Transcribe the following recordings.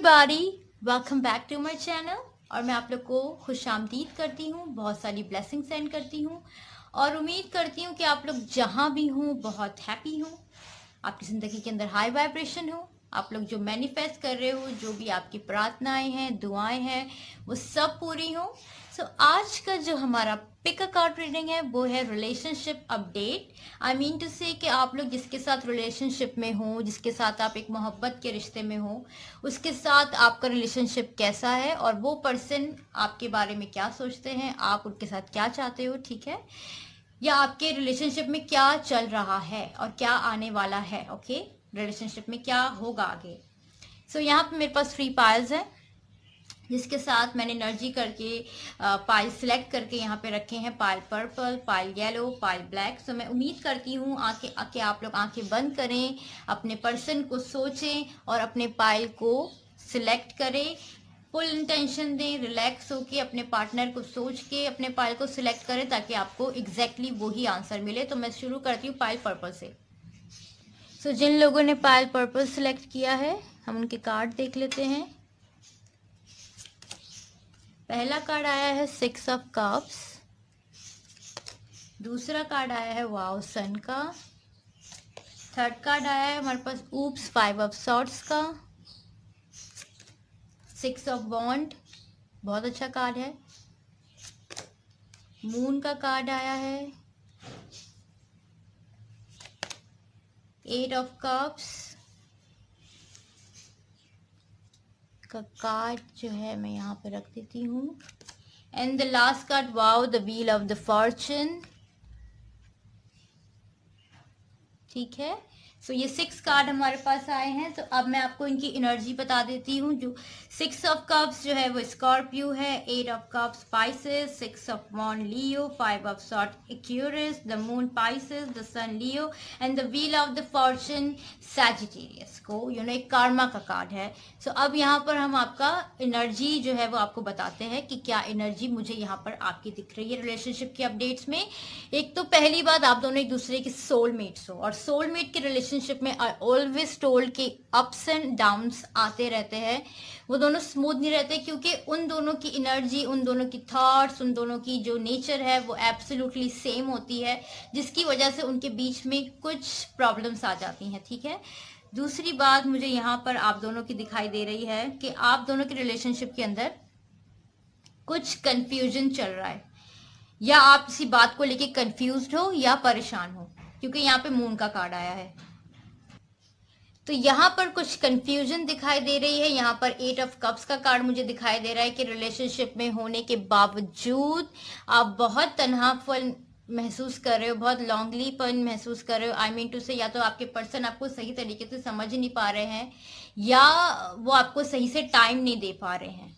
Everybody, welcome back to my channel. और मैं आप लोग को खुशामदीद करती हूँ, बहुत सारी ब्लेसिंग सेंड करती हूँ और उम्मीद करती हूँ कि आप लोग जहाँ भी हों बहुत हैप्पी हों, आपकी ज़िंदगी के अंदर हाई वाइब्रेशन हो, आप लोग जो मैनिफेस्ट कर रहे हो, जो भी आपकी प्रार्थनाएं हैं, दुआएं हैं, वो सब पूरी हो। सो आज का जो हमारा पिक अ कार्ड रीडिंग है वो है relationship update. I mean to say कि आप लोग जिसके साथ रिलेशनशिप में हो, जिसके साथ आप एक मोहब्बत के रिश्ते में हो, उसके साथ आपका रिलेशनशिप कैसा है और वो पर्सन आपके बारे में क्या सोचते हैं, आप उनके साथ क्या चाहते हो, ठीक है, या आपके रिलेशनशिप में क्या चल रहा है और क्या आने वाला है। ओके, रिलेशनशिप में क्या होगा आगे। सो यहाँ पे मेरे पास 3 पाइल्स है जिसके साथ मैंने एनर्जी करके पाइल सिलेक्ट करके यहाँ पे रखे हैं। Pile purple, pile yellow, pile black. So मैं उम्मीद करती हूँ आके आप लोग आंखें बंद करें, अपने पर्सन को सोचें और अपने पाइल को सिलेक्ट करें, फुल इंटेंशन दें, रिलैक्स होके अपने पार्टनर को सोच के अपने पाइल को सिलेक्ट करें ताकि आपको एग्जैक्टली वही आंसर मिले। तो मैं शुरू करती हूँ पाइल पर्पल से। सो जिन लोगों ने पाइल पर्पल सिलेक्ट किया है हम उनके कार्ड देख लेते हैं। पहला कार्ड आया है 6 ऑफ कप्स, दूसरा कार्ड आया है वाओ सन का, थर्ड कार्ड आया है हमारे पास ऊप्स 5 ऑफ सॉर्ड्स का, 6 ऑफ वॉन्ड, बहुत अच्छा कार्ड है, मून का कार्ड आया है, 8 ऑफ कप्स का कार्ड जो है मैं यहाँ पे रख देती हूँ, and the last card wow the wheel of the Fortune. ठीक है, सो ये 6 कार्ड हमारे पास आए हैं। तो अब मैं आपको इनकी एनर्जी बता देती हूँ। जो 6 ऑफ कप्स जो है वो स्कॉर्पियो है, 8 of cups Pisces, 6 of wand Leo, 5 of sword Aquarius, the moon Pisces, the sun Leo and the wheel of the fortune Sagittarius को एक कार्मा का कार्ड है। सो अब यहाँ पर हम आपका एनर्जी जो है वो आपको बताते हैं कि क्या एनर्जी मुझे यहाँ पर आपकी दिख रही है रिलेशनशिप के अपडेट्स में। एक तो पहली बात, आप दोनों एक दूसरे के सोलमेट्स हो और सोलमेट के रिलेशनशिप में आई ऑलवेज टोल्ड कि अप्स एंड डाउन्स आते रहते हैं, वो दोनों स्मूथ नहीं रहते क्योंकि उन दोनों की एनर्जी, उन दोनों की थॉट्स, उन दोनों की जो नेचर है वो एब्सोल्युटली सेम होती है, जिसकी वजह से उनके बीच में कुछ प्रॉब्लम्स आ जाती हैं। ठीक है, दूसरी बात मुझे यहाँ पर आप दोनों की दिखाई दे रही है कि आप दोनों के रिलेशनशिप के अंदर कुछ कंफ्यूजन चल रहा है, या आप किसी बात को लेके कंफ्यूज्ड हो या परेशान हो, क्योंकि यहाँ पे मून का कार्ड आया है। तो यहाँ पर कुछ कंफ्यूजन दिखाई दे रही है। यहाँ पर 8 ऑफ कप्स का कार्ड मुझे दिखाई दे रहा है कि रिलेशनशिप में होने के बावजूद आप बहुत तन्हापन महसूस कर रहे हो, बहुत लॉन्गलीपन महसूस कर रहे हो। आई मीन टू से या तो आपके पर्सन आपको सही तरीके से समझ नहीं पा रहे हैं, या वो आपको सही से टाइम नहीं दे पा रहे हैं,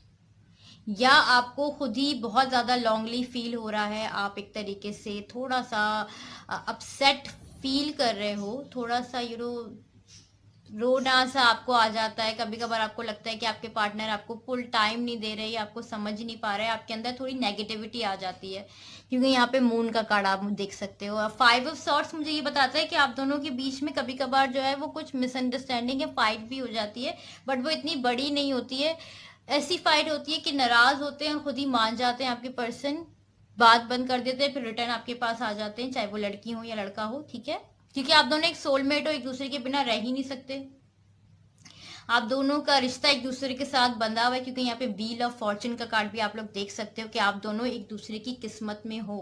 या आपको खुद ही बहुत ज़्यादा लॉन्गली फील हो रहा है। आप एक तरीके से थोड़ा सा अपसेट फील कर रहे हो, थोड़ा सा रोना सा आपको आ जाता है। कभी कभार आपको लगता है कि आपके पार्टनर आपको फुल टाइम नहीं दे रहे, आपको समझ नहीं पा रहे, आपके अंदर थोड़ी नेगेटिविटी आ जाती है, क्योंकि यहाँ पे मून का कार्ड आप देख सकते हो। और 5 ऑफ सॉर्ड्स मुझे ये बताता है कि आप दोनों के बीच में कभी कभार जो है वो कुछ मिसअंडरस्टैंडिंग या फाइट भी हो जाती है, बट वो इतनी बड़ी नहीं होती है। ऐसी फाइट होती है कि नाराज होते हैं, खुद ही मान जाते हैं आपके पर्सन, बात बंद कर देते हैं, फिर रिटर्न आपके पास आ जाते हैं, चाहे वो लड़की हो या लड़का हो। ठीक है, क्योंकि आप दोनों एक सोलमेट हो, एक दूसरे के बिना रह ही नहीं सकते। आप दोनों का रिश्ता एक दूसरे के साथ बंधा हुआ है, क्योंकि यहाँ पे व्हील ऑफ फॉर्चून का कार्ड भी आप लोग देख सकते हो कि आप दोनों एक दूसरे की किस्मत में हो।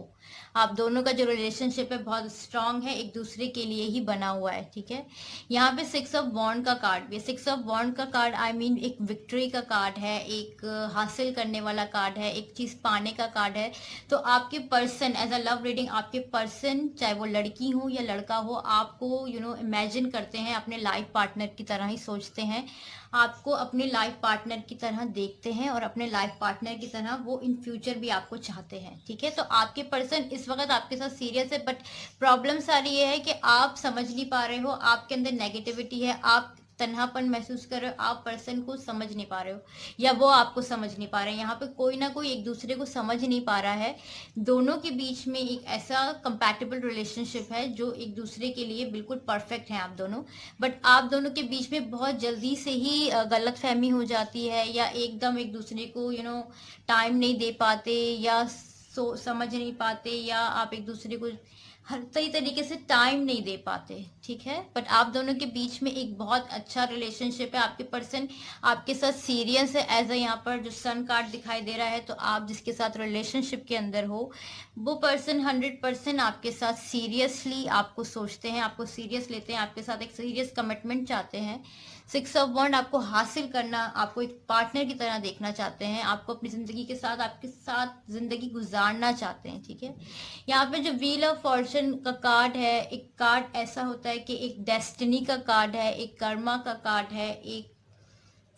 आप दोनों का जो रिलेशनशिप है बहुत स्ट्रांग है, एक दूसरे के लिए ही बना हुआ है। ठीक है, यहाँ पे 6 ऑफ वॉन्ड का कार्ड भी है। 6 ऑफ वॉन्ड का कार्ड आई मीन एक विक्ट्री का कार्ड है, एक हासिल करने वाला कार्ड है, एक चीज पाने का कार्ड है। तो आपके person, as a love reading, आपके पर्सन चाहे वो लड़की हो या लड़का हो, आपको इमेजिन करते हैं, अपने लाइफ पार्टनर की तरह ही सोचते हैं, आपको अपने लाइफ पार्टनर की तरह देखते हैं और अपने लाइफ पार्टनर की तरह वो इन फ्यूचर भी आपको चाहते हैं। ठीक है, तो आपके पर्सन इस वक्त आपके साथ सीरियस है, बट प्रॉब्लम सारी ये है कि आप समझ नहीं पा रहे हो, आपके अंदर नेगेटिविटी है, आप तन्हापन महसूस कर रहे हो, आप पर्सन को समझ नहीं पा रहे हो या वो आपको समझ नहीं पा रहे हैं। यहाँ पे कोई ना कोई एक दूसरे को समझ नहीं पा रहा है। दोनों के बीच में एक ऐसा कंपैटिबल रिलेशनशिप है जो एक दूसरे के लिए बिल्कुल परफेक्ट है आप दोनों, बट आप दोनों के बीच में बहुत जल्दी से ही गलतफहमी हो जाती है या एकदम एक दूसरे को टाइम नहीं दे पाते या समझ नहीं पाते या आप एक दूसरे को हर सही तरीके से टाइम नहीं दे पाते, ठीक है। बट आप दोनों के बीच में एक बहुत अच्छा रिलेशनशिप है। आपके पर्सन आपके साथ सीरियस है। एज अ यहाँ पर जो सन कार्ड दिखाई दे रहा है, तो आप जिसके साथ रिलेशनशिप के अंदर हो वो पर्सन 100% आपके साथ सीरियसली आपको सोचते हैं, आपको सीरियस लेते हैं, आपके साथ एक सीरियस कमिटमेंट चाहते हैं। 6 ऑफ वॉन्ड आपको हासिल करना, आपको एक पार्टनर की तरह देखना चाहते हैं, आपको अपनी जिंदगी के साथ आपके साथ जिंदगी गुजारना चाहते हैं, ठीक है। यहाँ पे जो व्हील ऑफ फॉर्चून का कार्ड है, एक कार्ड ऐसा होता है कि एक डेस्टिनी का कार्ड है, एक कर्मा का कार्ड है, एक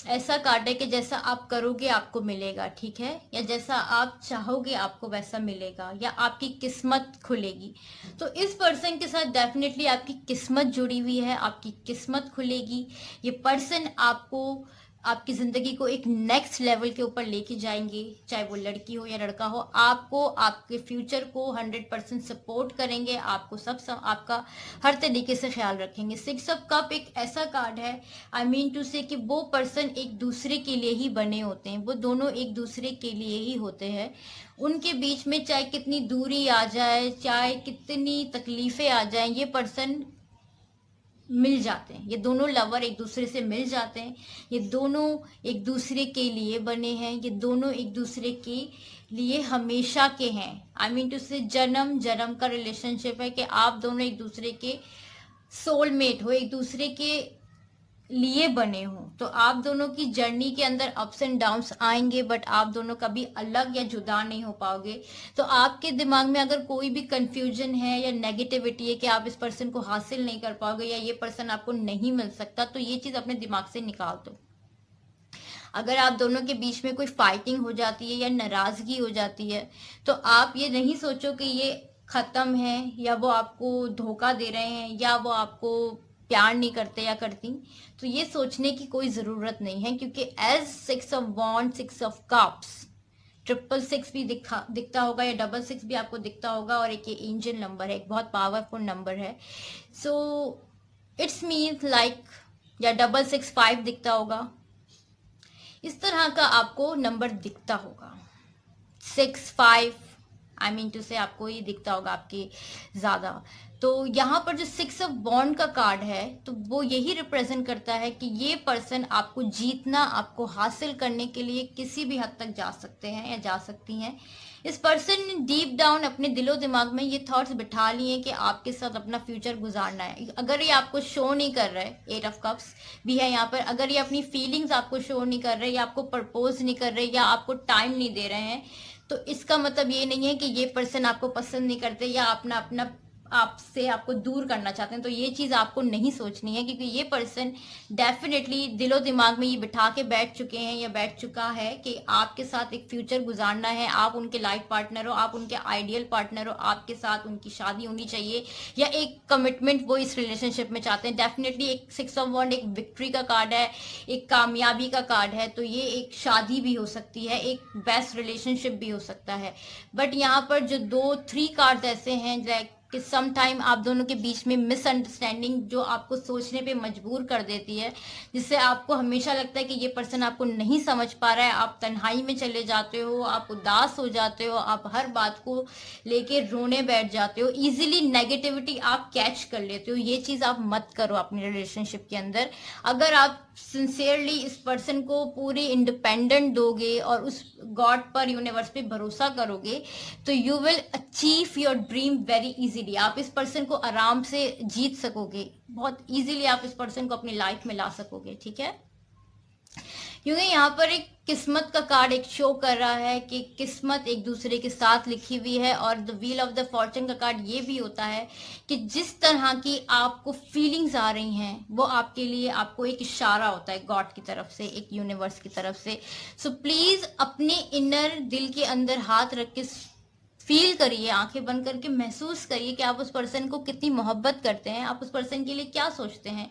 ऐसा कार्ड है कि जैसा आप करोगे आपको मिलेगा, ठीक है, या जैसा आप चाहोगे आपको वैसा मिलेगा या आपकी किस्मत खुलेगी। तो इस पर्सन के साथ डेफिनेटली आपकी किस्मत जुड़ी हुई है, आपकी किस्मत खुलेगी। ये पर्सन आपको आपकी जिंदगी को एक नेक्स्ट लेवल के ऊपर लेके जाएंगे, चाहे वो लड़की हो या लड़का हो। आपको आपके फ्यूचर को 100% सपोर्ट करेंगे, आपको आपका हर तरीके से ख्याल रखेंगे। 6 ऑफ कप एक ऐसा कार्ड है, आई मीन टू से कि वो पर्सन एक दूसरे के लिए ही बने होते हैं, वो दोनों एक दूसरे के लिए ही होते हैं। उनके बीच में चाहे कितनी दूरी आ जाए, चाहे कितनी तकलीफें आ जाए, ये पर्सन मिल जाते हैं। ये दोनों लवर एक दूसरे से मिल जाते हैं, ये दोनों एक दूसरे के लिए बने हैं, ये दोनों एक दूसरे के लिए हमेशा के हैं। आई मीन टू से जन्म जन्म का रिलेशनशिप है कि आप दोनों एक दूसरे के सोलमेट हो, एक दूसरे के लिए बने हो। तो आप दोनों की जर्नी के अंदर अप्स एंड डाउन्स आएंगे, बट आप दोनों कभी अलग या जुदा नहीं हो पाओगे। तो आपके दिमाग में अगर कोई भी कंफ्यूजन है या नेगेटिविटी है कि आप इस पर्सन को हासिल नहीं कर पाओगे या ये पर्सन आपको नहीं मिल सकता, तो ये चीज अपने दिमाग से निकाल दो। अगर आप दोनों के बीच में कोई फाइटिंग हो जाती है या नाराजगी हो जाती है, तो आप ये नहीं सोचो कि ये खत्म है या वो आपको धोखा दे रहे हैं या वो आपको प्यार नहीं करते या करती। तो ये सोचने की कोई जरूरत नहीं है, क्योंकि as 6 of wand, 6 of cups, 666 भी दिखता होगा या 66 भी आपको दिखता होगा, और एक ये एंजल नंबर है, एक बहुत पावरफुल नंबर है। सो इट्स मीन्स लाइक, या 665 दिखता होगा, इस तरह का आपको नंबर दिखता होगा। 65 आई मीन टू से आपको ये दिखता होगा आपके ज्यादा। तो यहाँ पर जो 6 ऑफ बॉन्ड का कार्ड है, तो वो यही रिप्रेजेंट करता है कि ये पर्सन आपको जीतना, आपको हासिल करने के लिए किसी भी हद तक जा सकते हैं या जा सकती हैं। इस पर्सन ने डीप डाउन अपने दिलो दिमाग में ये थॉट्स बिठा लिए कि आपके साथ अपना फ्यूचर गुजारना है। अगर ये आपको शो नहीं कर रहा है, 8 ऑफ कप्स भी है यहाँ पर, अगर ये अपनी फीलिंग्स आपको शो नहीं कर रहे या आपको प्रपोज नहीं कर रहे या आपको टाइम नहीं दे रहे हैं, तो इसका मतलब ये नहीं है कि ये पर्सन आपको पसंद नहीं करते या अपना आपसे आपको दूर करना चाहते हैं। तो ये चीज आपको नहीं सोचनी है, क्योंकि ये पर्सन डेफिनेटली दिलो दिमाग में ये बिठा के बैठ चुके हैं या बैठ चुका है कि आपके साथ एक फ्यूचर गुजारना है, आप उनके लाइफ पार्टनर हो, आप उनके आइडियल पार्टनर हो, आपके साथ उनकी शादी होनी चाहिए या एक कमिटमेंट वो इस रिलेशनशिप में चाहते हैं। डेफिनेटली एक 6 ऑफ वॉन्ड एक विक्ट्री का कार्ड है, एक कामयाबी का कार्ड है, तो ये एक शादी भी हो सकती है, एक बेस्ट रिलेशनशिप भी हो सकता है। बट यहाँ पर जो 3 कार्ड ऐसे हैं लाइक कि सम टाइम आप दोनों के बीच में मिसअंडरस्टैंडिंग जो आपको सोचने पे मजबूर कर देती है, जिससे आपको हमेशा लगता है कि ये पर्सन आपको नहीं समझ पा रहा है, आप तन्हाई में चले जाते हो, आप उदास हो जाते हो, आप हर बात को लेके रोने बैठ जाते हो, इजीली नेगेटिविटी आप कैच कर लेते हो। ये चीज आप मत करो अपने रिलेशनशिप के अंदर। अगर आप सिंसियरली इस पर्सन को पूरी इंडिपेंडेंट दोगे और उस गॉड पर, यूनिवर्स पे भरोसा करोगे, तो you will achieve your dream very easily. आप इस पर्सन को आराम से जीत सकोगे, बहुत इजीली आप इस पर्सन को अपनी लाइफ में ला सकोगे, ठीक है। क्योंकि यहाँ पर एक किस्मत का कार्ड एक शो कर रहा है कि किस्मत एक दूसरे के साथ लिखी हुई है, और the wheel of the Fortune का कार्ड ये भी होता है कि जिस तरह की आपको फीलिंग्स आ रही हैं वो आपके लिए आपको एक इशारा होता है गॉड की तरफ से, एक यूनिवर्स की तरफ से। सो प्लीज अपने इनर दिल के अंदर हाथ रख के फील करिए, आंखें बंद करके महसूस करिए कि आप उस पर्सन को कितनी मोहब्बत करते हैं, आप उस पर्सन के लिए क्या सोचते हैं,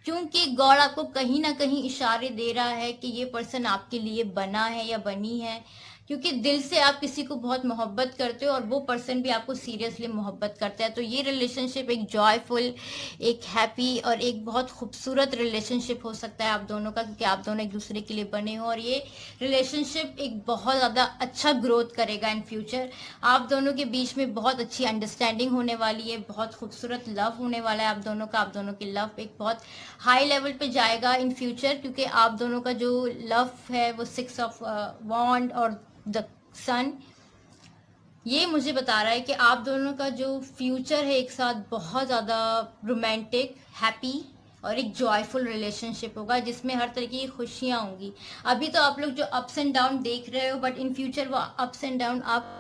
क्योंकि गॉड आपको कहीं ना कहीं इशारे दे रहा है कि ये पर्सन आपके लिए बना है या बनी है, क्योंकि दिल से आप किसी को बहुत मोहब्बत करते हो और वो पर्सन भी आपको सीरियसली मोहब्बत करता है। तो ये रिलेशनशिप एक जॉयफुल, एक हैप्पी और एक बहुत खूबसूरत रिलेशनशिप हो सकता है आप दोनों का, क्योंकि आप दोनों एक दूसरे के लिए बने हो और ये रिलेशनशिप एक बहुत ज़्यादा अच्छा ग्रोथ करेगा इन फ्यूचर। आप दोनों के बीच में बहुत अच्छी अंडरस्टैंडिंग होने वाली है, बहुत खूबसूरत लव होने वाला है आप दोनों का। आप दोनों की लव एक बहुत हाई लेवल पे जाएगा इन फ्यूचर, क्योंकि आप दोनों का जो लव है वो 6 ऑफ वॉन्ड और द सन, ये मुझे बता रहा है कि आप दोनों का जो फ्यूचर है एक साथ बहुत ज़्यादा रोमांटिक, हैप्पी और एक जॉयफुल रिलेशनशिप होगा, जिसमें हर तरह की खुशियाँ होंगी। अभी तो आप लोग जो अप्स एंड डाउन देख रहे हो, बट इन फ्यूचर वो अप्स एंड डाउन आप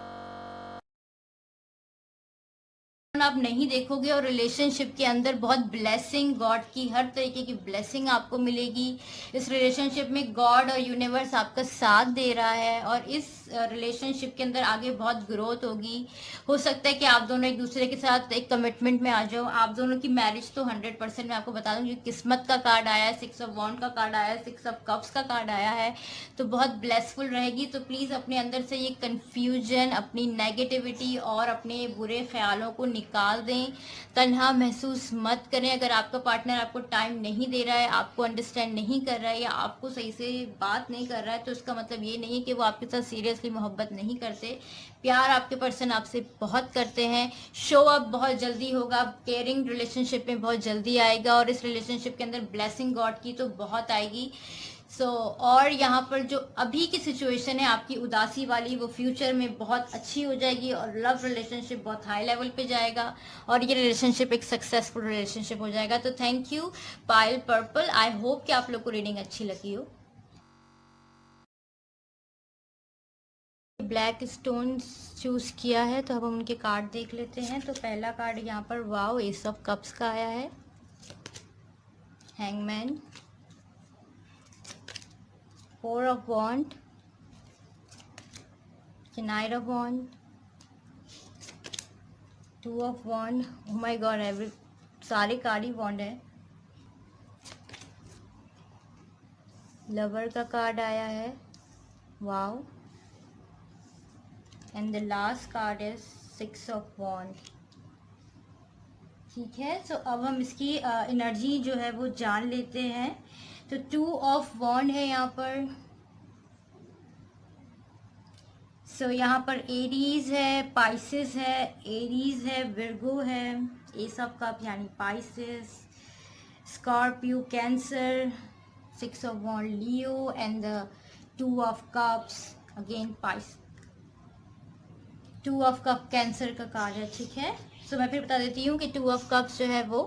नहीं देखोगे और रिलेशनशिप के अंदर बहुत ब्लेसिंग, गॉड की हर तरीके की ब्लेसिंग आपको मिलेगी। इस रिलेशनशिप में गॉड और यूनिवर्स आपका साथ दे रहा है और इस रिलेशनशिप के अंदर आगे बहुत ग्रोथ होगी। हो सकता है कि आप दोनों एक दूसरे के साथ एक कमिटमेंट में आ जाओ। आप दोनों की मैरिज तो 100% मैं आपको बता दूं, क्योंकि किस्मत का कार्ड आया है, 6 ऑफ वॉन्ड का कार्ड आया है, 6 ऑफ कप्स का कार्ड आया है, तो बहुत ब्लेसफुल रहेगी। तो प्लीज अपने अंदर से ये कंफ्यूजन, अपनी नेगेटिविटी और अपने बुरे ख्यालों को निकाल दें। तन्हा महसूस मत करें। अगर आपका पार्टनर आपको टाइम नहीं दे रहा है, आपको अंडरस्टैंड नहीं कर रहा है या आपको सही से बात नहीं कर रहा है, तो इसका मतलब ये नहीं है कि वो आपके साथ सीरियसली मोहब्बत नहीं करते। प्यार आपके पर्सन आपसे बहुत करते हैं। शो अप बहुत जल्दी होगा, केयरिंग रिलेशनशिप में बहुत जल्दी आएगा और इस रिलेशनशिप के अंदर ब्लेसिंग गॉड की तो बहुत आएगी। और यहाँ पर जो अभी की सिचुएशन है आपकी उदासी वाली, वो फ्यूचर में बहुत अच्छी हो जाएगी और लव रिलेशनशिप बहुत हाई लेवल पे जाएगा और ये रिलेशनशिप एक सक्सेसफुल रिलेशनशिप हो जाएगा। तो thank you Payal purple, I hope कि आप लोग को रीडिंग अच्छी लगी हो। ब्लैक स्टोन्स चूज किया है तो अब हम उनके कार्ड देख लेते हैं। तो पहला कार्ड यहाँ पर वाओ एस ऑफ कप्स का आया है, hangman, 4 of wand, knight of wand, 2 of wand. Oh my god, every सारे कार्ड ही वॉन्ड है। लवर का कार्ड आया है, wow, and the last card is 6 of wand. ठीक है, सो अब हम इसकी एनर्जी जो है वो जान लेते हैं। तो 2 ऑफ वॉन्ड है यहाँ पर। सो यहाँ पर एरीज है, पाइसेस है, एरीज है, विर्गो है, एस ऑफ कप यानी Pisces, Scorpio, Cancer, 6 of wand Leo and the 2 of cups again Pisces. 2 of cup Cancer का कार्ड है। ठीक है, सो मैं फिर बता देती हूँ कि 2 ऑफ कप्स जो है वो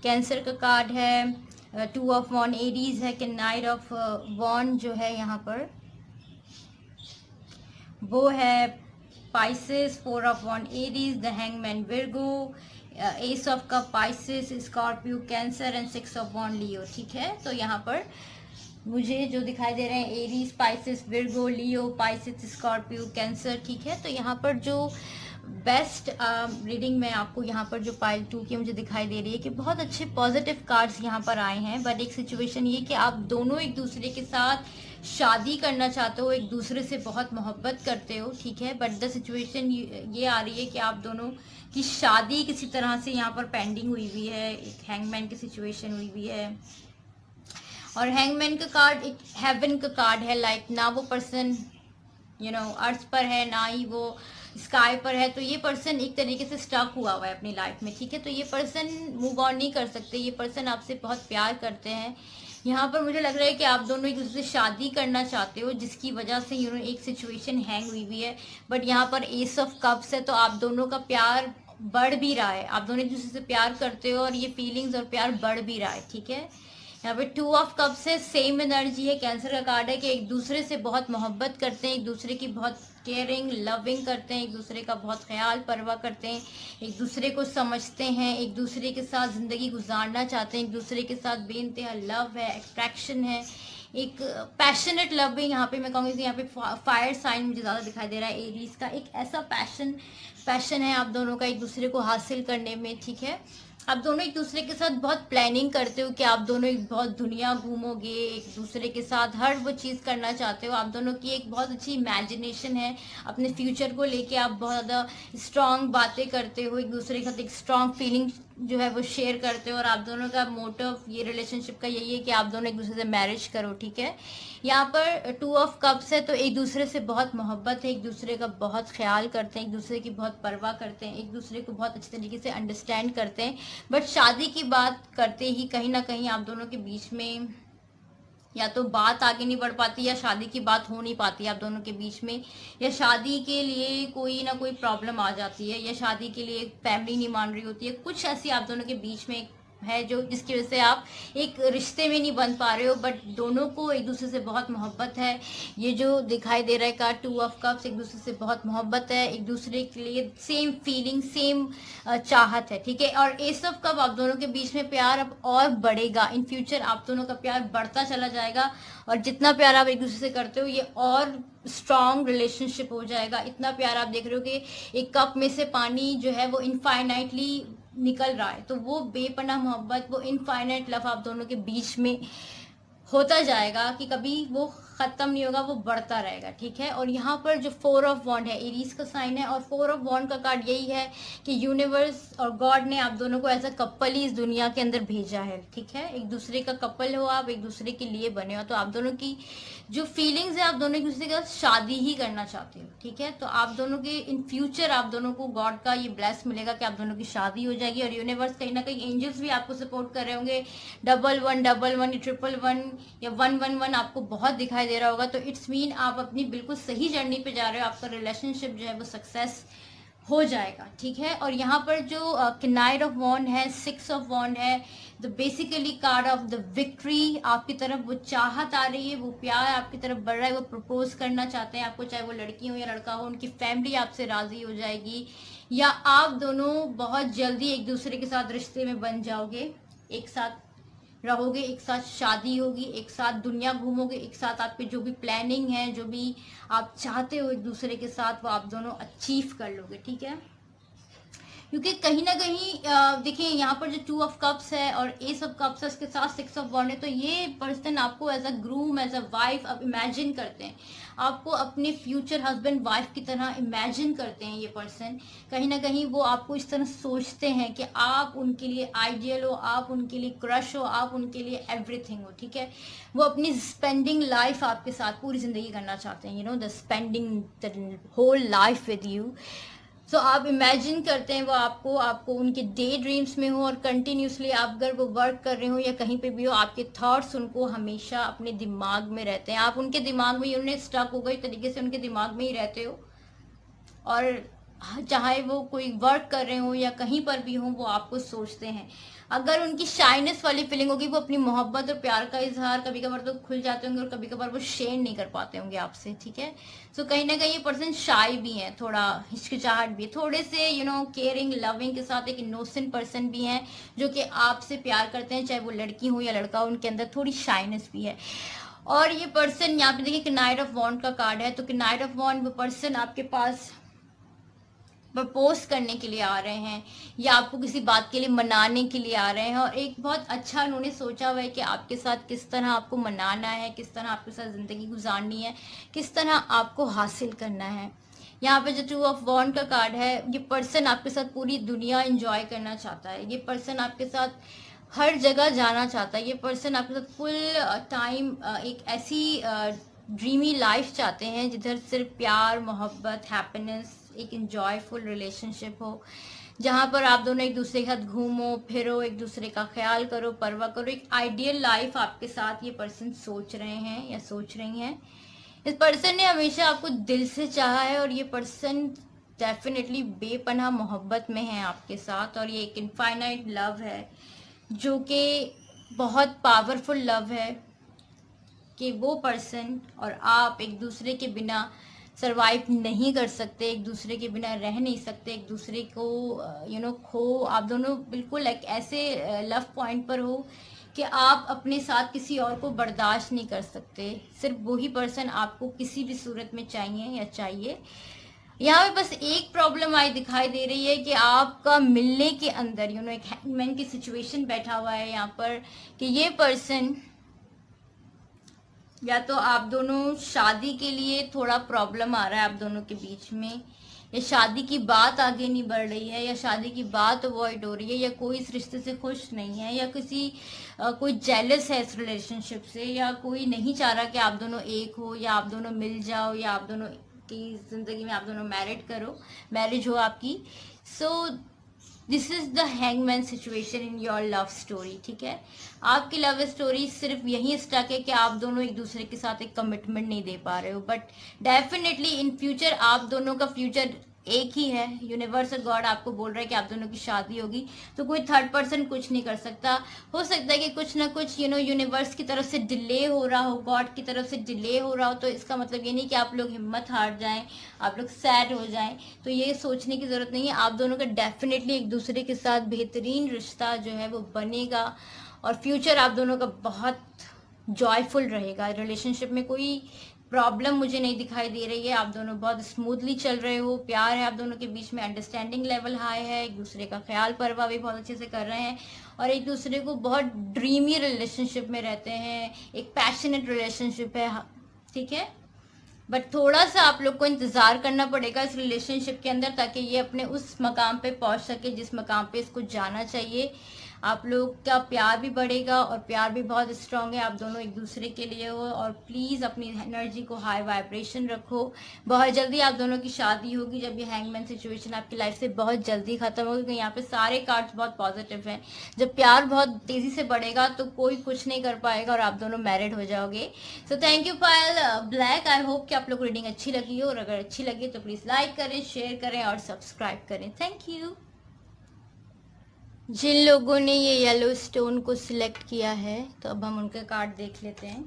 कैंसर का कार्ड है, 2 ऑफ वॉन्ड एरीज है, कि नाइट ऑफ वॉन्ड जो है यहाँ पर वो है Pisces, 4 of wand Aries, the hangman Virgo, ace of cup Pisces, Scorpio Cancer and 6 of wand Leo. ठीक है, तो यहाँ पर मुझे जो दिखाई दे रहे हैं एरीज, पाइसेस, विर्गो, लियो, पाइसेस, स्कॉर्पियो, कैंसर। ठीक है, तो यहाँ पर जो बेस्ट रीडिंग में आपको यहाँ पर जो पाइल 2 की मुझे दिखाई दे रही है कि बहुत अच्छे पॉजिटिव कार्ड्स यहाँ पर आए हैं। बट एक सिचुएशन ये कि आप दोनों एक दूसरे के साथ शादी करना चाहते हो, एक दूसरे से बहुत मोहब्बत करते हो। ठीक है, बट द सिचुएशन ये आ रही है कि आप दोनों की शादी किसी तरह से यहाँ पर पेंडिंग हुई हुई है, एक हैंगमैन की सिचुएशन हुई हुई है। और हैंगमैन का कार्ड एक हेवन का कार्ड है, लाइक ना वो पर्सन अर्थ पर है ना ही वो स्काई पर है। तो ये पर्सन एक तरीके से स्टक हुआ है अपनी लाइफ में। ठीक है, तो ये पर्सन मूव ऑन नहीं कर सकते, ये पर्सन आपसे बहुत प्यार करते हैं। यहाँ पर मुझे लग रहा है कि आप दोनों एक दूसरे से शादी करना चाहते हो, जिसकी वजह से एक सिचुएशन हैंग हुई हुई है। बट यहाँ पर एस ऑफ कप्स है, तो आप दोनों का प्यार बढ़ भी रहा है, आप दोनों एक दूसरे से प्यार करते हो और ये फीलिंग्स और प्यार बढ़ भी रहा है। ठीक है, यहाँ पे 2 ऑफ कप्स है, सेम एनर्जी है, कैंसर का कार्ड है कि एक दूसरे से बहुत मोहब्बत करते हैं, एक दूसरे की बहुत केयरिंग लविंग करते हैं, एक दूसरे का बहुत ख्याल परवाह करते हैं, एक दूसरे को समझते हैं, एक दूसरे के साथ ज़िंदगी गुजारना चाहते हैं, एक दूसरे के साथ बेइंतहा लव है, अट्रैक्शन है, एक पैशनेट लव भी यहाँ पे मैं कहूँगी कि यहाँ पे फायर साइन मुझे ज़्यादा दिखाई दे रहा है एरीज का। एक ऐसा पैशन है आप दोनों का एक दूसरे को हासिल करने में, ठीक है। आप दोनों एक दूसरे के साथ बहुत प्लानिंग करते हो कि आप दोनों एक बहुत दुनिया घूमोगे, एक दूसरे के साथ हर वो चीज़ करना चाहते हो। आप दोनों की एक बहुत अच्छी इमेजिनेशन है अपने फ्यूचर को लेके। आप बहुत ज़्यादा स्ट्रांग बातें करते हो, एक दूसरे के साथ एक स्ट्रांग फीलिंग जो है वो शेयर करते हो। और आप दोनों का मोटिव ये रिलेशनशिप का यही है कि आप दोनों एक दूसरे से मैरिज करो, ठीक है। यहाँ पर 2 ऑफ कप्स है, तो एक दूसरे से बहुत मोहब्बत है, एक दूसरे का बहुत ख्याल करते हैं, एक दूसरे की बहुत परवाह करते हैं, एक दूसरे को बहुत अच्छे तरीके से अंडरस्टैंड करते हैं। बट शादी की बात करते ही कहीं ना कहीं आप दोनों के बीच में या तो बात आगे नहीं बढ़ पाती या शादी की बात हो नहीं पाती आप दोनों के बीच में, या शादी के लिए कोई ना कोई प्रॉब्लम आ जाती है, या शादी के लिए फैमिली नहीं मान रही होती है। कुछ ऐसी आप दोनों के बीच में है जो जिसकी वजह से आप एक रिश्ते में नहीं बन पा रहे हो, बट दोनों को एक दूसरे से बहुत मोहब्बत है। ये जो दिखाई दे रहा है कार्ड 2 ऑफ कप्स, एक दूसरे से बहुत मोहब्बत है, एक दूसरे के लिए सेम फीलिंग, सेम चाहत है, ठीक है। और एस ऑफ कप, आप दोनों के बीच में प्यार अब और बढ़ेगा। इन फ्यूचर आप दोनों का प्यार बढ़ता चला जाएगा, और जितना प्यार आप एक दूसरे से करते हो ये और स्ट्रॉन्ग रिलेशनशिप हो जाएगा। इतना प्यार आप देख रहे हो कि एक कप में से पानी जो है वो इनफाइनाइटली निकल रहा है, तो वो बेपनाह मोहब्बत, वो इनफाइनाइट लव आप दोनों के बीच में होता जाएगा कि कभी वो खत्म नहीं होगा, वो बढ़ता रहेगा, ठीक है। और यहाँ पर जो 4 ऑफ वॉन्ड है, एरीज का साइन है, और 4 ऑफ वॉन्ड का कार्ड यही है कि यूनिवर्स और गॉड ने आप दोनों को एज अ कपल ही इस दुनिया के अंदर भेजा है, ठीक है। एक दूसरे का कपल हो, आप एक दूसरे के लिए बने हो, तो आप दोनों की जो फीलिंग्स है, आप दोनों एक दूसरे के साथ शादी ही करना चाहते हो, ठीक है। तो आप दोनों के इन फ्यूचर आप दोनों को गॉड का ये ब्लेस मिलेगा कि आप दोनों की शादी हो जाएगी। और यूनिवर्स कहीं ना कहीं एंजल्स भी आपको सपोर्ट कर रहे होंगे। 1111 111 या 111 आपको बहुत दिखाई दे रहा होगा, तो इट्स मीन आप अपनी बिल्कुल सही जर्नी पे जा रहे हो। आपका रिलेशनशिप जो है वो सक्सेस हो जाएगा, ठीक है। और यहाँ पर जो नाइट ऑफ वॉन्ड है, 6 ऑफ वॉन्ड है, the basically card of the victory. आपकी तरफ वो चाहत आ रही है, वो प्यार आपकी तरफ बढ़ रहा है, वो प्रपोज करना चाहते हैं आपको, चाहे वो लड़की हो या लड़का हो। उनकी फैमिली आपसे राजी हो जाएगी, या आप दोनों बहुत जल्दी एक दूसरे के साथ रिश्ते में बन जाओगे, एक साथ रहोगे, एक साथ शादी होगी, एक साथ दुनिया घूमोगे, एक साथ आपके जो भी प्लानिंग है, जो भी आप चाहते हो एक दूसरे के साथ, वो आप दोनों अचीव कर लोगे, ठीक है। क्योंकि कहीं ना कहीं देखिए यहाँ पर जो 2 ऑफ कप्स है और एस ऑफ कप्स है, उसके साथ 6 ऑफ वॉन्ड है, तो ये पर्सन आपको as a groom, as a wife अब इमेजिन करते हैं, आपको अपने फ्यूचर हस्बैंड वाइफ की तरह इमेजिन करते हैं। ये पर्सन कहीं ना कहीं वो आपको इस तरह सोचते हैं कि आप उनके लिए आइडियल हो, आप उनके लिए क्रश हो, आप उनके लिए एवरीथिंग हो, ठीक है। वो अपनी स्पेंडिंग लाइफ आपके साथ पूरी जिंदगी करना चाहते हैं, you know, the spending the whole life with you. So आप इमेजिन करते हैं वो आपको उनके डे ड्रीम्स में हो, और कंटिन्यूसली आप अगर वो वर्क कर रहे हो या कहीं पे भी हो, आपके थॉट्स उनको हमेशा अपने दिमाग में रहते हैं। आप उनके दिमाग में, उन्हें स्टक हो गई तरीके से उनके दिमाग में ही रहते हो, और चाहे वो कोई वर्क कर रहे हो या कहीं पर भी हो, वो आपको सोचते हैं। अगर उनकी शाइनेस वाली फीलिंग होगी, वो अपनी मोहब्बत और प्यार का इजहार कभी कभार तो खुल जाते होंगे, और कभी कभार वो शेयर नहीं कर पाते होंगे आपसे, ठीक है। सो कहीं ना कहीं ये पर्सन शाय भी है, थोड़ा हिचकिचाहट भी है, थोड़े से यू नो केयरिंग लविंग के साथ एक इनोसेंट पर्सन भी है जो कि आपसे प्यार करते हैं, चाहे वो लड़की हो या लड़का हो, उनके अंदर थोड़ी शाइनेस भी है। और ये पर्सन यहाँ पे देखिए नाइट ऑफ वॉन्ड का कार्ड है, तो नाइट ऑफ वॉन्ड वो पर्सन आपके पास प्रपोज करने के लिए आ रहे हैं, या आपको किसी बात के लिए मनाने के लिए आ रहे हैं, और एक बहुत अच्छा उन्होंने सोचा हुआ है कि आपके साथ किस तरह आपको मनाना है, किस तरह आपके साथ जिंदगी गुजारनी है, किस तरह आपको हासिल करना है। यहाँ पे जो 2 ऑफ वॉन्ड का कार्ड है, ये पर्सन आपके साथ पूरी दुनिया एंजॉय करना चाहता है, ये पर्सन आपके साथ हर जगह जाना चाहता है, ये पर्सन आपके साथ फुल टाइम एक ऐसी ड्रीमी लाइफ चाहते हैं जिधर सिर्फ प्यार, मोहब्बत, हैप्पीनेस, एक इंजॉयफुल रिलेशनशिप हो, जहाँ पर आप दोनों एक दूसरे के साथ घूमो फिरो, एक दूसरे का ख्याल करो, परवाह करो। एक आइडियल लाइफ आपके साथ ये पर्सन सोच रहे हैं या सोच रही हैं। इस पर्सन ने हमेशा आपको दिल से चाहा है, और ये पर्सन डेफिनेटली बेपनाह मोहब्बत में है आपके साथ, और ये एक इनफाइनाइट लव है जो कि बहुत पावरफुल लव है कि वो पर्सन और आप एक दूसरे के बिना सरवाइव नहीं कर सकते, एक दूसरे के बिना रह नहीं सकते, एक दूसरे को यू नो खो, आप दोनों बिल्कुल एक ऐसे लव पॉइंट पर हो कि आप अपने साथ किसी और को बर्दाश्त नहीं कर सकते, सिर्फ वही पर्सन आपको किसी भी सूरत में चाहिए या चाहिए। यहाँ पे बस एक प्रॉब्लम आई दिखाई दे रही है कि आपका मिलने के अंदर एक हैंगमैन की सिचुएशन बैठा हुआ है यहाँ पर, कि ये पर्सन या तो आप दोनों शादी के लिए थोड़ा प्रॉब्लम आ रहा है आप दोनों के बीच में, या शादी की बात आगे नहीं बढ़ रही है, या शादी की बात अवॉइड हो रही है, या कोई इस रिश्ते से खुश नहीं है, या कोई जेलस है इस रिलेशनशिप से, या कोई नहीं चाह रहा कि आप दोनों एक हो, या आप दोनों मिल जाओ, या आप दोनों की जिंदगी में आप दोनों मैरिज हो आपकी। So this is the hangman situation in your love story. ठीक है, आपकी लव स्टोरी सिर्फ यही स्टक है कि आप दोनों एक दूसरे के साथ एक कमिटमेंट नहीं दे पा रहे हो, बट डेफिनेटली इन फ्यूचर आप दोनों का फ्यूचर एक ही है। यूनिवर्स और गॉड आपको बोल रहा है कि आप दोनों की शादी होगी, तो कोई थर्ड पर्सन कुछ नहीं कर सकता। हो सकता है कि कुछ ना कुछ यूनिवर्स की तरफ से डिले हो रहा हो, गॉड की तरफ से डिले हो रहा हो, तो इसका मतलब ये नहीं कि आप लोग हिम्मत हार जाएं, आप लोग सैड हो जाएं। तो ये सोचने की जरूरत नहीं है, आप दोनों का डेफिनेटली एक दूसरे के साथ बेहतरीन रिश्ता जो है वो बनेगा, और फ्यूचर आप दोनों का बहुत जॉयफुल रहेगा। रिलेशनशिप में कोई प्रॉब्लम मुझे नहीं दिखाई दे रही है, आप दोनों बहुत स्मूथली चल रहे हो, प्यार है आप दोनों के बीच में, अंडरस्टैंडिंग लेवल हाई है, एक दूसरे का ख्याल परवाह भी बहुत अच्छे से कर रहे हैं, और एक दूसरे को बहुत ड्रीमी रिलेशनशिप में रहते हैं, एक पैशनेट रिलेशनशिप है। ठीक है, बट थोड़ा सा आप लोग को इंतजार करना पड़ेगा इस रिलेशनशिप के अंदर, ताकि ये अपने उस मकाम पे पहुंच सके जिस मकाम पे इसको जाना चाहिए। आप लोग का प्यार भी बढ़ेगा, और प्यार भी बहुत स्ट्रांग है, आप दोनों एक दूसरे के लिए हो, और प्लीज अपनी एनर्जी को हाई वाइब्रेशन रखो। बहुत जल्दी आप दोनों की शादी होगी, जब ये हैंगमैन सिचुएशन आपकी लाइफ से बहुत जल्दी खत्म होगी, क्योंकि यहाँ पे सारे कार्ड्स बहुत पॉजिटिव हैं। जब प्यार बहुत तेजी से बढ़ेगा तो कोई कुछ नहीं कर पाएगा, और आप दोनों मैरिड हो जाओगे। So thank you Payal black, I hope कि आप लोग को रीडिंग अच्छी लगी हो, और अगर अच्छी लगी तो प्लीज लाइक करें, शेयर करें और सब्सक्राइब करें। Thank you. जिन लोगों ने ये येलो स्टोन को सिलेक्ट किया है, तो अब हम उनके कार्ड देख लेते हैं।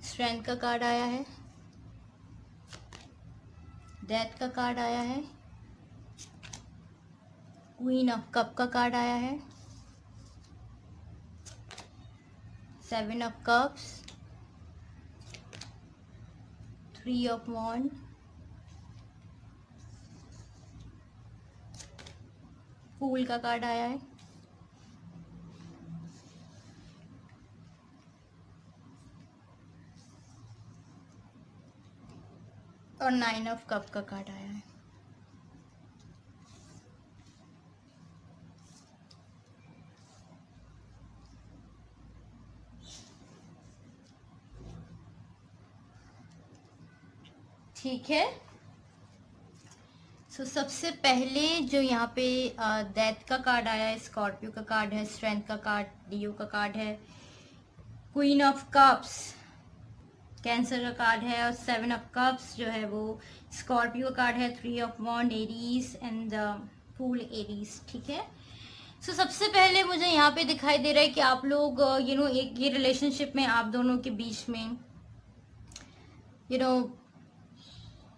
स्ट्रेंथ का कार्ड आया है, डेथ का कार्ड आया है, क्वीन ऑफ कप का कार्ड आया है, 7 ऑफ कप्स, 3 ऑफ वॉन्ड, फूल का कार्ड आया है, और 9 ऑफ कप का कार्ड आया है। ठीक है, सो सबसे पहले जो यहाँ पे डेथ का कार्ड आया है, स्कॉर्पियो का कार्ड है, स्ट्रेंथ का कार्ड लियो का कार्ड है, क्वीन ऑफ कप्स कैंसर का कार्ड है, और 7 ऑफ कप्स जो है वो स्कॉर्पियो का कार्ड है, 3 of wand Aries and fool Aries. ठीक है, सो सबसे पहले मुझे यहाँ पे दिखाई दे रहा है कि आप लोग एक ये रिलेशनशिप में आप दोनों के बीच में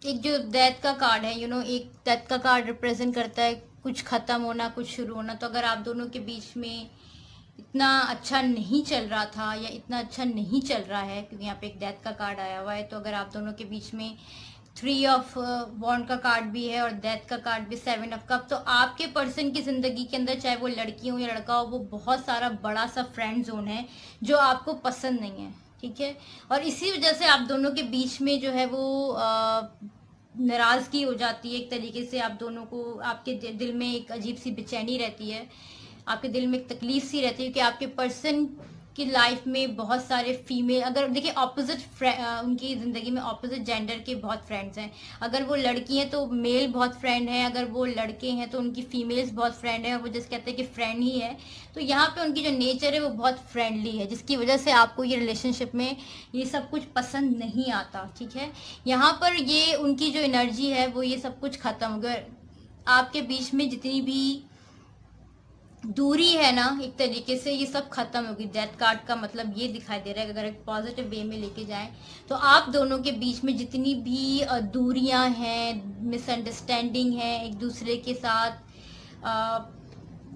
एक जो डेथ का कार्ड है, एक डेथ का कार्ड रिप्रेजेंट करता है कुछ खत्म होना, कुछ शुरू होना। तो अगर आप दोनों के बीच में इतना अच्छा नहीं चल रहा था, या इतना अच्छा नहीं चल रहा है, क्योंकि यहाँ पे एक डेथ का कार्ड आया हुआ है, तो अगर आप दोनों के बीच में 3 ऑफ वॉन्ड का कार्ड भी है और डेथ का कार्ड भी, 7 ऑफ कप, तो आपके पर्सन की जिंदगी के अंदर, चाहे वो लड़की हो या लड़का हो, वो बहुत सारा बड़ा सा फ्रेंड जोन है जो आपको पसंद नहीं है। ठीक है, और इसी वजह से आप दोनों के बीच में जो है वो नाराजगी हो जाती है एक तरीके से। आप दोनों को, आपके दिल में एक अजीब सी बेचैनी रहती है, आपके दिल में एक तकलीफ सी रहती है कि आपके पर्सन की लाइफ में बहुत सारे फीमेल, अगर देखिए ऑपोजिट उनकी ज़िंदगी में ऑपोजिट जेंडर के बहुत फ्रेंड्स हैं। अगर वो लड़की हैं तो मेल बहुत फ्रेंड है, अगर वो लड़के हैं तो उनकी फीमेल्स बहुत फ्रेंड है, और वो जैसे कहते हैं कि फ्रेंड ही है। तो यहाँ पे उनकी जो नेचर है वो बहुत फ्रेंडली है, जिसकी वजह से आपको ये रिलेशनशिप में ये सब कुछ पसंद नहीं आता। ठीक है, यहाँ पर ये उनकी जो एनर्जी है वो ये सब कुछ खत्म हो गया। आपके बीच में जितनी भी दूरी है ना, एक तरीके से ये सब खत्म होगी। डेथ कार्ड का मतलब ये दिखाई दे रहा है, अगर एक पॉजिटिव वे में लेके जाएं तो आप दोनों के बीच में जितनी भी दूरियां हैं, मिसअंडरस्टैंडिंग है एक दूसरे के साथ,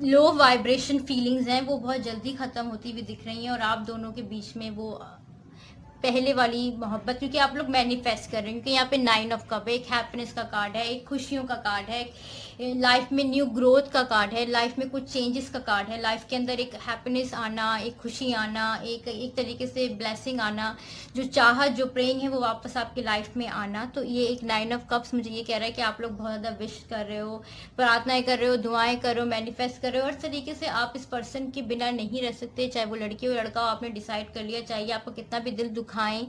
लो वाइब्रेशन फीलिंग्स हैं वो बहुत जल्दी ख़त्म होती हुई दिख रही हैं, और आप दोनों के बीच में वो पहले वाली मोहब्बत, क्योंकि आप लोग मैनिफेस्ट कर रहे हैं, क्योंकि यहाँ पे 9 ऑफ कप है, एक हैप्पीनेस का कार्ड है, एक खुशियों का कार्ड है, लाइफ में न्यू ग्रोथ का कार्ड है, लाइफ में कुछ चेंजेस का कार्ड है, लाइफ के अंदर एक हैप्पीनेस आना, एक खुशी आना, एक तरीके से ब्लेसिंग आना, जो चाहत जो प्रेइंग है वो वापस आपकी लाइफ में आना। तो ये एक 9 ऑफ कप्स मुझे ये कह रहा है कि आप लोग बहुत ज़्यादा विश कर रहे हो, प्रार्थनाएं कर रहे हो, दुआएं कर रहे हो, मैनिफेस्ट कर रहे हो, और इस तरीके से आप इस पर्सन के बिना नहीं रह सकते, चाहे वो लड़की हो लड़का हो, आपने डिसाइड कर लिया, चाहे आपको कितना भी दिल दुखाएं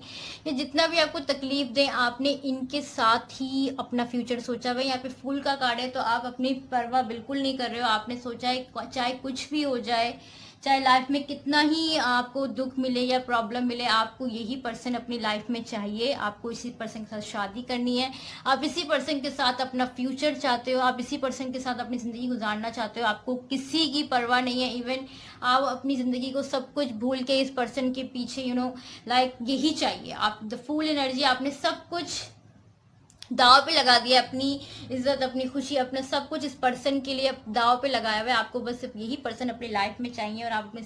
या जितना भी आपको तकलीफ दें, आपने इनके साथ ही अपना फ्यूचर सोचा हुआ है। यहाँ पे फूल का कार्ड है, तो आप अपनी परवाह बिल्कुल नहीं कर रहे हो, आपने सोचा है चाहे कुछ भी हो जाए, चाहे लाइफ में कितना ही आपको दुख मिले या प्रॉब्लम मिले, आपको यही पर्सन अपनी लाइफ में चाहिए, आपको इसी पर्सन के साथ शादी करनी है, आप इसी पर्सन के साथ अपना फ्यूचर चाहते हो, आप इसी पर्सन के साथ अपनी ज़िंदगी गुजारना चाहते हो, आपको किसी की परवाह नहीं है। इवन आप अपनी ज़िंदगी को सब कुछ भूल के इस पर्सन के पीछे लाइक यही चाहिए, आप द फुल एनर्जी, आपने सब कुछ दाव पे लगा दिया, अपनी इज्जत, अपनी खुशी, अपना सब कुछ इस पर्सन के लिए दाव पे लगाया हुआ है। आपको बस सिर्फ यही पर्सन अपनी लाइफ में चाहिए, और आप अपनी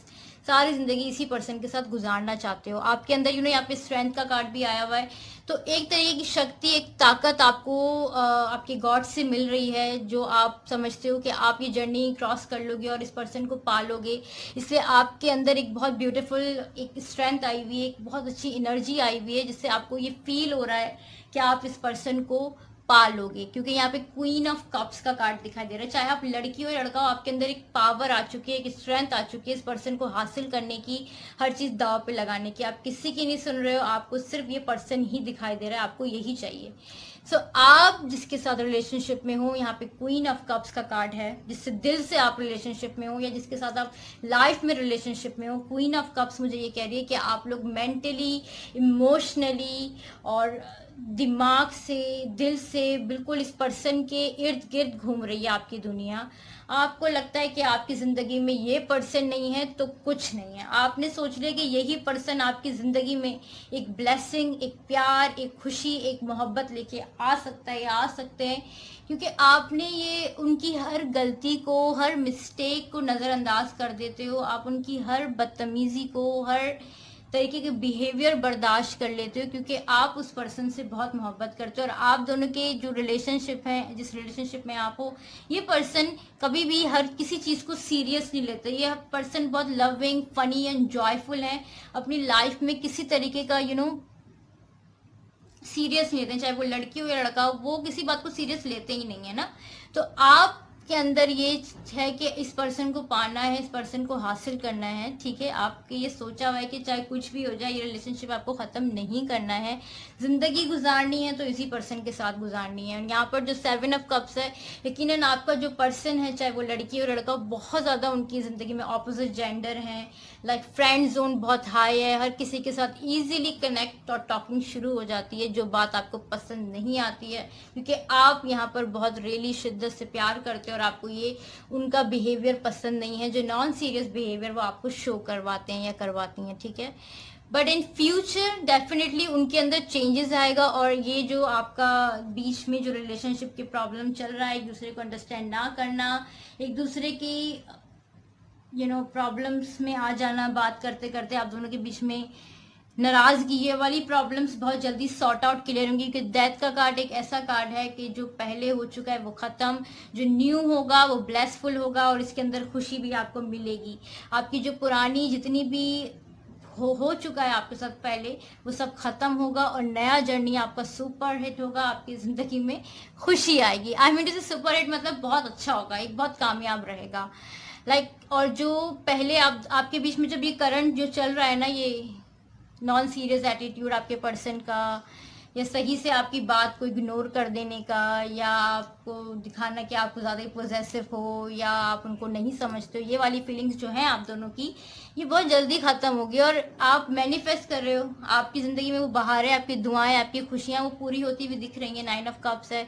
सारी जिंदगी इसी पर्सन के साथ गुजारना चाहते हो। आपके अंदर यहाँ पे स्ट्रेंथ का कार्ड भी आया हुआ है, तो एक तरीके की शक्ति, एक ताकत आपको आपके गॉड से मिल रही है, जो आप समझते हो कि आप ये जर्नी क्रॉस कर लोगे और इस पर्सन को पालोगे। इसलिए आपके अंदर एक बहुत ब्यूटीफुल एक स्ट्रेंथ आई हुई है, एक बहुत अच्छी एनर्जी आई हुई है, जिससे आपको ये फील हो रहा है कि आप इस पर्सन को पालोगे। क्योंकि यहाँ पे क्वीन ऑफ कप्स का कार्ड दिखाई दे रहा है, चाहे आप लड़की हो या लड़का हो, आपके अंदर एक पावर आ चुकी है, एक स्ट्रेंथ आ चुकी है इस पर्सन को हासिल करने की, हर चीज दाव पे लगाने की। आप किसी की नहीं सुन रहे हो, आपको सिर्फ ये पर्सन ही दिखाई दे रहा है, आपको यही चाहिए। आप जिसके साथ रिलेशनशिप में हो, यहाँ पे क्वीन ऑफ कप्स का कार्ड है, जिससे दिल से आप रिलेशनशिप में हो या जिसके साथ आप लाइफ में रिलेशनशिप में हो, क्वीन ऑफ कप्स मुझे ये कह रही है कि आप लोग मेंटली, इमोशनली और दिमाग से, दिल से बिल्कुल इस पर्सन के इर्द गिर्द घूम रही है आपकी दुनिया। आपको लगता है कि आपकी जिंदगी में ये पर्सन नहीं है तो कुछ नहीं है, आपने सोच लिया कि यही पर्सन आपकी जिंदगी में एक ब्लेसिंग, एक प्यार, एक खुशी, एक मोहब्बत लेके आ सकता है या आ सकते हैं, क्योंकि आपने ये उनकी हर गलती को, हर मिस्टेक को नज़रअंदाज कर देते हो, आप उनकी हर बदतमीजी को, हर तरीके के बिहेवियर बर्दाश्त कर लेते हो, क्योंकि आप उस पर्सन से बहुत मोहब्बत करते हो। और आप दोनों के जो रिलेशनशिप है, जिस रिलेशनशिप में आप हो, ये पर्सन कभी भी हर किसी चीज़ को सीरियस नहीं लेते। ये पर्सन बहुत लविंग, फनी एंड जॉयफुल है, अपनी लाइफ में किसी तरीके का सीरियस नहीं लेते हैं, चाहे वो लड़की हो या लड़का हो, वो किसी बात को सीरियस लेते ही नहीं है ना। तो आप के अंदर ये है कि इस पर्सन को पाना है, इस पर्सन को हासिल करना है, ठीक है। आपके ये सोचा हुआ है कि चाहे कुछ भी हो जाए, ये रिलेशनशिप आपको खत्म नहीं करना है, जिंदगी गुजारनी है तो इसी पर्सन के साथ गुजारनी है। और यहाँ पर जो 7 ऑफ कप्स है, यकीनन आपका जो पर्सन है, चाहे वो लड़की हो लड़का हो, बहुत ज्यादा उनकी जिंदगी में ऑपोजिट जेंडर है, लाइक फ्रेंड जोन बहुत हाई है, हर किसी के साथ इजीली कनेक्ट और टॉकिंग शुरू हो जाती है, जो बात आपको पसंद नहीं आती है, क्योंकि आप यहाँ पर बहुत रियली शिद्दत से प्यार करते हो और आपको ये उनका बिहेवियर पसंद नहीं है, जो नॉन सीरियस बिहेवियर वो आपको शो करवाते हैं या करवाती हैं, ठीक है। बट इन फ्यूचर डेफिनेटली उनके अंदर चेंजेस आएगा, और ये जो आपका बीच में जो रिलेशनशिप की प्रॉब्लम चल रहा है, एक दूसरे को अंडरस्टैंड ना करना, एक दूसरे की प्रॉब्लम्स में आ जाना, बात करते करते आप दोनों के बीच में नाराजगी, ये वाली प्रॉब्लम्स बहुत जल्दी सॉर्ट आउट क्लियर होंगी। क्योंकि डेथ का कार्ड एक ऐसा कार्ड है कि जो पहले हो चुका है वो खत्म, जो न्यू होगा वो ब्लेसफुल होगा, और इसके अंदर खुशी भी आपको मिलेगी। आपकी जो पुरानी जितनी भी हो चुका है आपके साथ पहले, वो सब खत्म होगा, और नया जर्नी आपका सुपर हिट होगा, आपकी जिंदगी में खुशी आएगी। आई मीन टू से सुपर हिट मतलब बहुत अच्छा होगा, एक बहुत कामयाब रहेगा, और जो पहले आपके बीच में जब ये करंट जो चल रहा है ना, ये नॉन सीरियस एटीट्यूड आपके पर्सन का, या सही से आपकी बात को इग्नोर कर देने का, या आपको दिखाना कि आप ज़्यादा ही पोजेसिव हो, या आप उनको नहीं समझते हो, ये वाली फीलिंग्स जो हैं आप दोनों की, ये बहुत जल्दी ख़त्म होगी। और आप मैनिफेस्ट कर रहे हो, आपकी ज़िंदगी में वो बहारें, आपकी दुआएं, आपकी खुशियाँ वो पूरी होती हुई दिख रही हैं। 9 ऑफ कप्स है,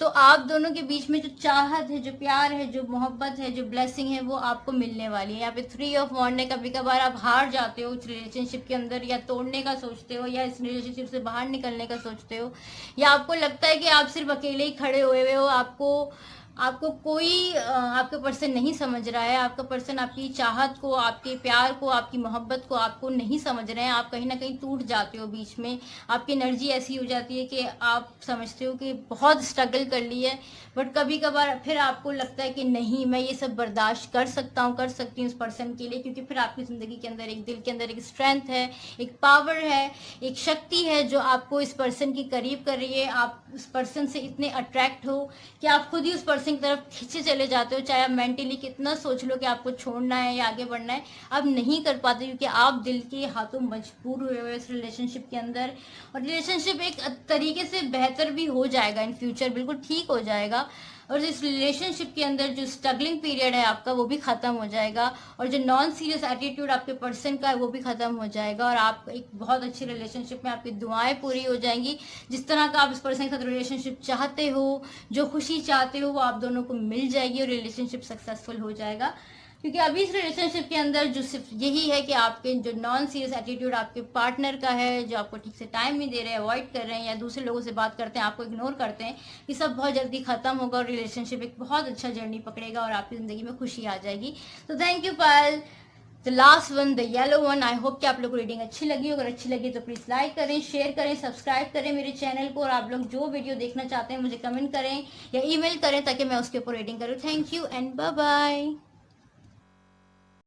तो आप दोनों के बीच में जो चाहत है, जो प्यार है, जो मोहब्बत है, जो ब्लेसिंग है, वो आपको मिलने वाली है। यहाँ पे 3 ऑफ वॉन्ड है, कभी कभार आप हार जाते हो इस रिलेशनशिप के अंदर, या तोड़ने का सोचते हो, या इस रिलेशनशिप से बाहर निकलने का सोचते हो, या आपको लगता है कि आप सिर्फ अकेले ही खड़े हुए हो, आपको आपको कोई आपका पर्सन नहीं समझ रहा है, आपका पर्सन आपकी चाहत को, आपके प्यार को, आपकी मोहब्बत को आपको नहीं समझ रहे हैं। आप कहीं ना कहीं टूट जाते हो बीच में, आपकी एनर्जी ऐसी हो जाती है कि आप समझते हो कि बहुत स्ट्रगल कर ली है, बट कभी कभार फिर आपको लगता है कि नहीं, मैं ये सब बर्दाश्त कर सकता हूँ, कर सकती हूँ इस पर्सन के लिए, क्योंकि फिर आपकी ज़िंदगी के अंदर एक दिल के अंदर एक स्ट्रेंथ है, एक पावर है, एक शक्ति है जो आपको इस पर्सन के करीब कर रही है। आप उस पर्सन से इतने अट्रैक्ट हो कि आप खुद ही उस पर्सन की तरफ खींचे चले जाते हो, चाहे आप मेंटली कितना सोच लो कि आपको छोड़ना है या आगे बढ़ना है, आप नहीं कर पाते, क्योंकि आप दिल के हाथों मजबूर हुए हो इस रिलेशनशिप के अंदर। और रिलेशनशिप एक तरीके से बेहतर भी हो जाएगा इन फ्यूचर, बिल्कुल ठीक हो जाएगा। और इस रिलेशनशिप के अंदर जो स्ट्रगलिंग पीरियड है आपका, वो भी खत्म हो जाएगा, और जो नॉन सीरियस एटीट्यूड आपके पर्सन का है वो भी खत्म हो जाएगा, और आप एक बहुत अच्छी रिलेशनशिप में आपकी दुआएं पूरी हो जाएंगी। जिस तरह का आप इस पर्सन के साथ रिलेशनशिप चाहते हो, जो खुशी चाहते हो, वो आप दोनों को मिल जाएगी और रिलेशनशिप सक्सेसफुल हो जाएगा। क्योंकि अभी इस रिलेशनशिप के अंदर जो सिर्फ यही है कि आपके जो नॉन सीरियस एटीट्यूड आपके पार्टनर का है, जो आपको ठीक से टाइम नहीं दे रहे हैं, अवॉइड कर रहे हैं, या दूसरे लोगों से बात करते हैं, आपको इग्नोर करते हैं, ये सब बहुत जल्दी खत्म होगा और रिलेशनशिप एक बहुत अच्छा जर्नी पकड़ेगा और आपकी जिंदगी में खुशी आ जाएगी। तो thank you Payal. The last one, the yellow one. I hope कि आप लोग को रीडिंग अच्छी लगी। अगर अच्छी लगी तो प्लीज लाइक करें, शेयर करें, सब्सक्राइब करें मेरे चैनल को, और आप लोग जो वीडियो देखना चाहते हैं मुझे कमेंट करें या ईमेल करें ताकि मैं उसके ऊपर रीडिंग करूं। Thank you and bye bye.